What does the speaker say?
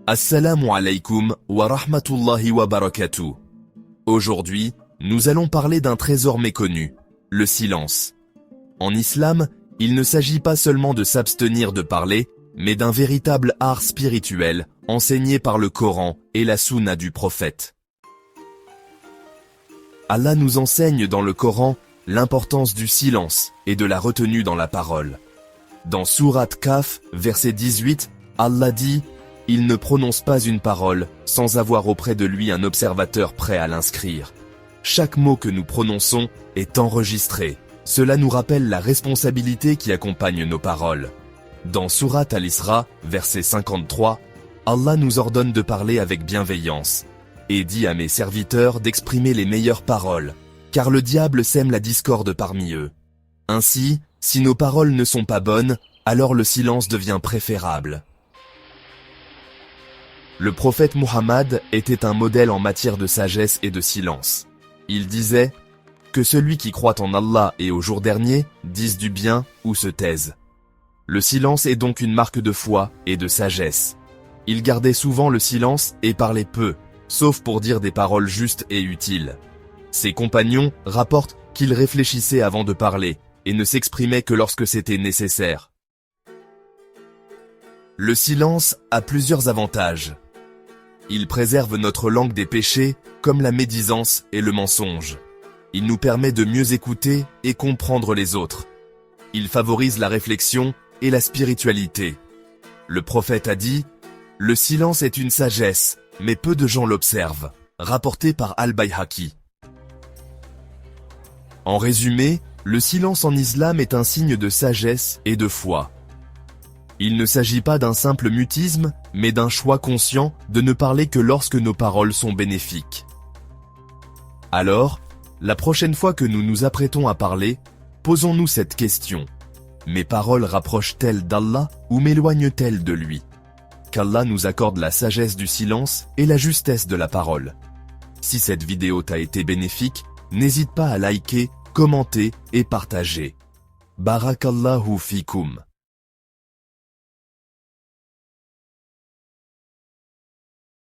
Assalamu alaikum wa rahmatullahi wa barakatuh. Aujourd'hui, nous allons parler d'un trésor méconnu, le silence. En islam, il ne s'agit pas seulement de s'abstenir de parler, mais d'un véritable art spirituel, enseigné par le Coran et la Sunna du prophète. Allah nous enseigne dans le Coran l'importance du silence et de la retenue dans la parole. Dans Sourate Kaf, verset 18, Allah dit « Il ne prononce pas une parole sans avoir auprès de lui un observateur prêt à l'inscrire. Chaque mot que nous prononçons est enregistré. Cela nous rappelle la responsabilité qui accompagne nos paroles. » Dans Sourate Al-Isra, verset 53, Allah nous ordonne de parler avec bienveillance et dit à mes serviteurs d'exprimer les meilleures paroles, car le diable sème la discorde parmi eux. Ainsi, si nos paroles ne sont pas bonnes, alors le silence devient préférable. Le prophète Muhammad était un modèle en matière de sagesse et de silence. Il disait que celui qui croit en Allah et au jour dernier dise du bien ou se taise. Le silence est donc une marque de foi et de sagesse. Il gardait souvent le silence et parlait peu, sauf pour dire des paroles justes et utiles. Ses compagnons rapportent qu'il réfléchissait avant de parler et ne s'exprimait que lorsque c'était nécessaire. Le silence a plusieurs avantages. Il préserve notre langue des péchés, comme la médisance et le mensonge. Il nous permet de mieux écouter et comprendre les autres. Il favorise la réflexion et la spiritualité. Le prophète a dit « Le silence est une sagesse, mais peu de gens l'observent », rapporté par Al-Bayhaqi. En résumé, le silence en islam est un signe de sagesse et de foi. Il ne s'agit pas d'un simple mutisme, mais d'un choix conscient de ne parler que lorsque nos paroles sont bénéfiques. Alors, la prochaine fois que nous nous apprêtons à parler, posons-nous cette question. Mes paroles rapprochent-elles d'Allah ou m'éloignent-elles de lui? Qu'Allah nous accorde la sagesse du silence et la justesse de la parole. Si cette vidéo t'a été bénéfique, n'hésite pas à liker, commenter et partager. Barakallahu fikoum.